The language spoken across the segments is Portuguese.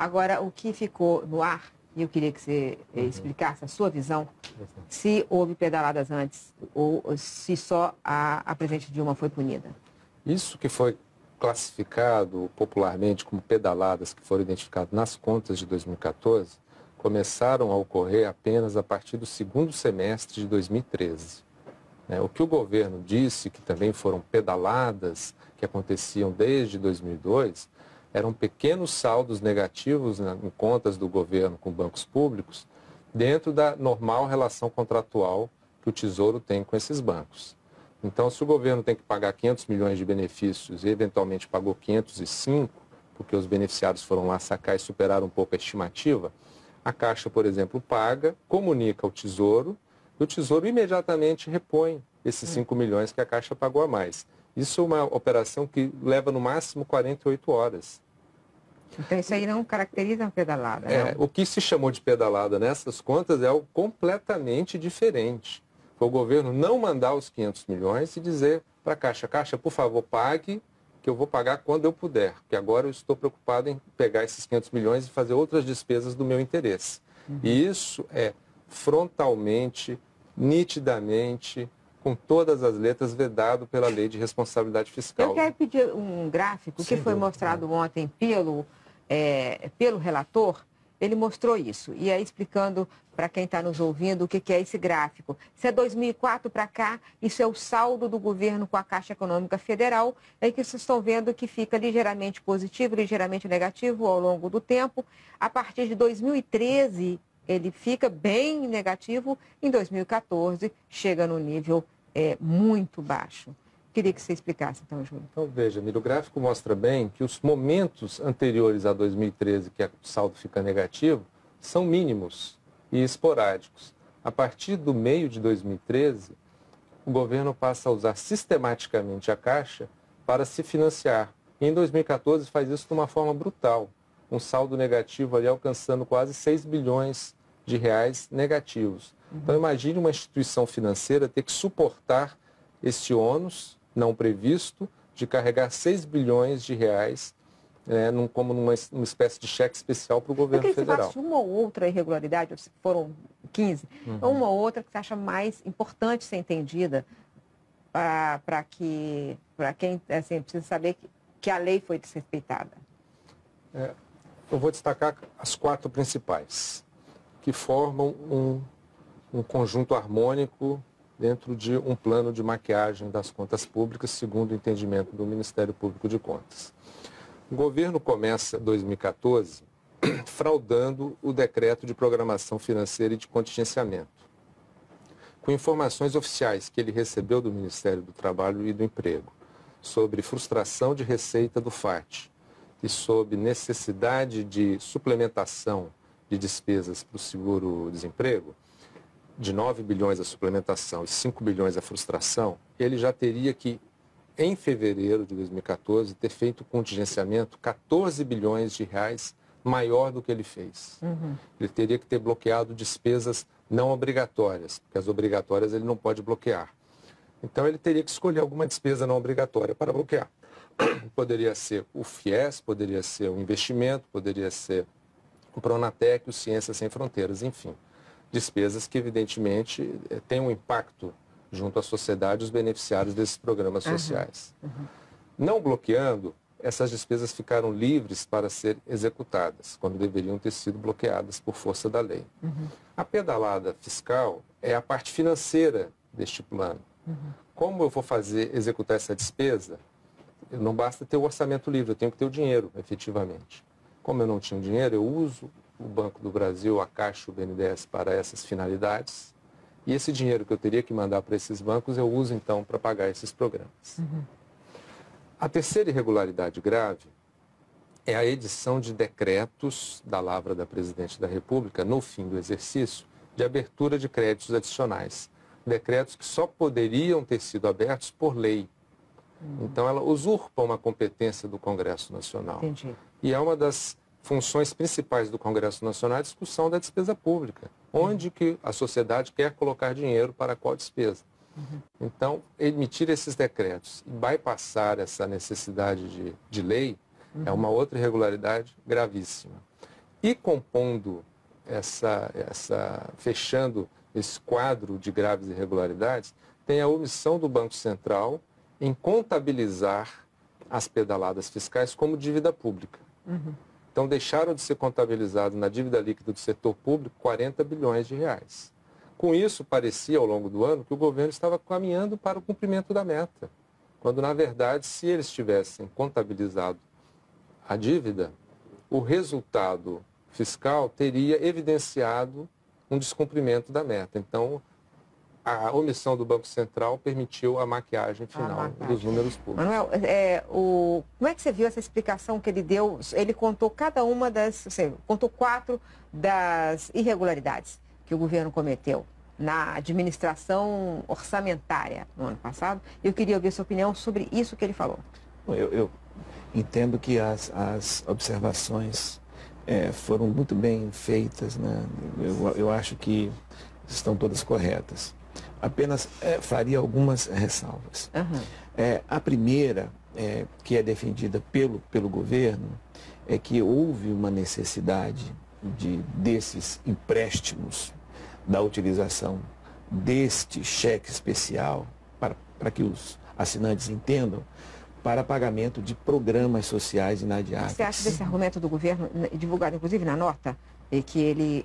Agora, o que ficou no ar, e eu queria que você explicasse a sua visão, se houve pedaladas antes ou se só a presidente Dilma foi punida. Isso que foi classificado popularmente como pedaladas que foram identificadas nas contas de 2014, começaram a ocorrer apenas a partir do segundo semestre de 2013. O que o governo disse que também foram pedaladas que aconteciam desde 2002, eram pequenos saldos negativos em contas do governo com bancos públicos, dentro da normal relação contratual que o Tesouro tem com esses bancos. Então, se o governo tem que pagar 500 milhões de benefícios e eventualmente pagou 505, porque os beneficiários foram lá sacar e superaram um pouco a estimativa, a Caixa, por exemplo, paga, comunica ao Tesouro, e o Tesouro imediatamente repõe esses 5 milhões que a Caixa pagou a mais. Isso é uma operação que leva no máximo 48 horas. Então isso aí não caracteriza uma pedalada, né? O que se chamou de pedalada nessas contas é algo completamente diferente. Foi o governo não mandar os 500 milhões e dizer para a Caixa, Caixa, por favor, pague, que eu vou pagar quando eu puder, porque agora eu estou preocupado em pegar esses 500 milhões e fazer outras despesas do meu interesse. E isso é frontalmente, nitidamente, com todas as letras, vedado pela Lei de Responsabilidade Fiscal. Eu quero pedir um gráfico que foi mostrado ontem pelo relator. Ele mostrou isso, e aí explicando para quem está nos ouvindo o que é esse gráfico. Se é 2004 para cá, isso é o saldo do governo com a Caixa Econômica Federal, aí que vocês estão vendo que fica ligeiramente positivo, ligeiramente negativo ao longo do tempo. A partir de 2013, ele fica bem negativo, em 2014 chega no nível muito baixo. Queria que você explicasse, então, Júlio. Então, veja, o gráfico mostra bem que os momentos anteriores a 2013, que o saldo fica negativo, são mínimos e esporádicos. A partir do meio de 2013, o governo passa a usar sistematicamente a Caixa para se financiar. E em 2014 faz isso de uma forma brutal, um saldo negativo ali alcançando quase 6 bilhões de reais negativos. Então, imagine uma instituição financeira ter que suportar esse ônus não previsto de carregar 6 bilhões de reais como numa espécie de cheque especial para o governo federal. Se uma ou outra irregularidade, foram 15, uma ou outra que você acha mais importante ser entendida para quem assim, precisa saber que a lei foi desrespeitada? Eu vou destacar as 4 principais, que formam um conjunto harmônico dentro de um plano de maquiagem das contas públicas, segundo o entendimento do Ministério Público de Contas. O governo começa 2014 fraudando o decreto de programação financeira e de contingenciamento, com informações oficiais que ele recebeu do Ministério do Trabalho e do Emprego sobre frustração de receita do FAT e sobre necessidade de suplementação de despesas para o seguro-desemprego, de 9 bilhões a suplementação e 5 bilhões a frustração, ele já teria que, em fevereiro de 2014, ter feito o contingenciamento 14 bilhões de reais maior do que ele fez. Ele teria que ter bloqueado despesas não obrigatórias, porque as obrigatórias ele não pode bloquear. Então ele teria que escolher alguma despesa não obrigatória para bloquear. Poderia ser o FIES, poderia ser o investimento, poderia ser o Pronatec, o Ciências Sem Fronteiras, enfim. Despesas que, evidentemente, têm um impacto junto à sociedade, os beneficiários desses programas sociais. Não bloqueando, essas despesas ficaram livres para ser executadas, quando deveriam ter sido bloqueadas por força da lei. A pedalada fiscal é a parte financeira deste plano. Como eu vou executar essa despesa? Não basta ter o orçamento livre, eu tenho que ter o dinheiro, efetivamente. Como eu não tinha dinheiro, eu uso o Banco do Brasil, a Caixa, o BNDES para essas finalidades. E esse dinheiro que eu teria que mandar para esses bancos, eu uso então para pagar esses programas. A terceira irregularidade grave é a edição de decretos da Lavra da Presidente da República, no fim do exercício, de abertura de créditos adicionais. Decretos que só poderiam ter sido abertos por lei. Então, ela usurpa uma competência do Congresso Nacional. Entendi. E é uma das funções principais do Congresso Nacional a discussão da despesa pública. Onde que a sociedade quer colocar dinheiro para qual despesa. Então, emitir esses decretos e bypassar essa necessidade de lei é uma outra irregularidade gravíssima. E compondo fechando esse quadro de graves irregularidades, tem a omissão do Banco Central em contabilizar as pedaladas fiscais como dívida pública. Então, deixaram de ser contabilizados na dívida líquida do setor público 40 bilhões de reais. Com isso, parecia, ao longo do ano, que o governo estava caminhando para o cumprimento da meta, quando, na verdade, se eles tivessem contabilizado a dívida, o resultado fiscal teria evidenciado um descumprimento da meta. Então, a omissão do Banco Central permitiu a maquiagem final dos números públicos. Manuel, como é que você viu essa explicação que ele deu? Ele contou cada uma contou 4 das irregularidades que o governo cometeu na administração orçamentária no ano passado. Eu queria ouvir sua opinião sobre isso que ele falou. Eu entendo que as observações foram muito bem feitas, né? Eu acho que estão todas corretas. Apenas faria algumas ressalvas. A primeira, que é defendida pelo governo, é que houve uma necessidade desses empréstimos, da utilização deste cheque especial, para que os assinantes entendam, para pagamento de programas sociais inadiáveis. Você acha desse argumento do governo, divulgado inclusive na nota, e que ele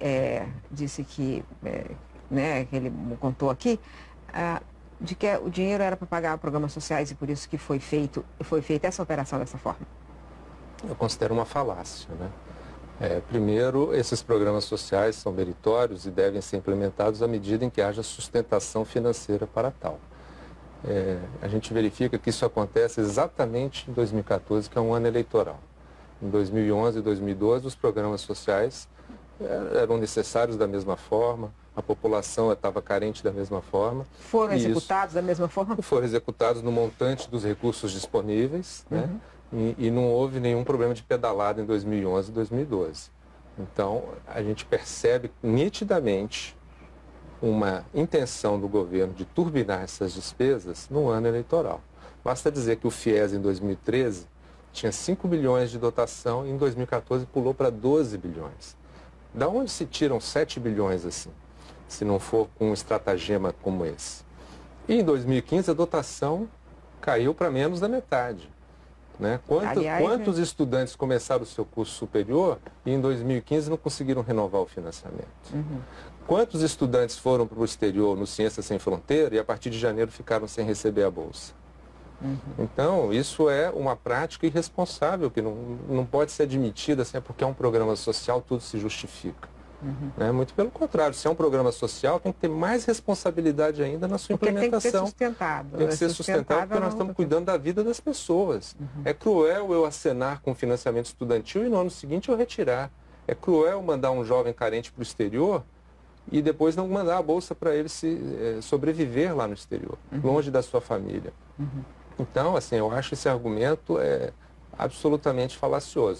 disse que ele contou aqui, de que o dinheiro era para pagar programas sociais e por isso que foi feita essa operação dessa forma? Eu considero uma falácia, né? Primeiro, esses programas sociais são meritórios e devem ser implementados à medida em que haja sustentação financeira para tal. A gente verifica que isso acontece exatamente em 2014, que é um ano eleitoral. Em 2011 e 2012, os programas sociais eram necessários da mesma forma, a população estava carente da mesma forma. Foram executados da mesma forma? Foram executados no montante dos recursos disponíveis, né? E não houve nenhum problema de pedalada em 2011 e 2012. Então, a gente percebe nitidamente uma intenção do governo de turbinar essas despesas no ano eleitoral. Basta dizer que o FIES, em 2013, tinha 5 bilhões de dotação e em 2014 pulou para 12 bilhões. Da onde se tiram 7 bilhões assim, se não for com um estratagema como esse? E em 2015 a dotação caiu para menos da metade. Né? Quantos estudantes começaram o seu curso superior e em 2015 não conseguiram renovar o financiamento? Quantos estudantes foram para o exterior no Ciências Sem Fronteira e a partir de janeiro ficaram sem receber a bolsa? Então, isso é uma prática irresponsável que não pode ser admitida assim, porque é um programa social, tudo se justifica. Né? Muito pelo contrário, se é um programa social, tem que ter mais responsabilidade ainda na sua implementação. Tem que ser sustentado. Tem que ser sustentado porque nós estamos cuidando da vida das pessoas. É cruel eu acenar com financiamento estudantil e no ano seguinte eu retirar. É cruel mandar um jovem carente para o exterior e depois não mandar a bolsa para ele sobreviver lá no exterior, longe da sua família. Então, assim, eu acho esse argumento absolutamente falacioso.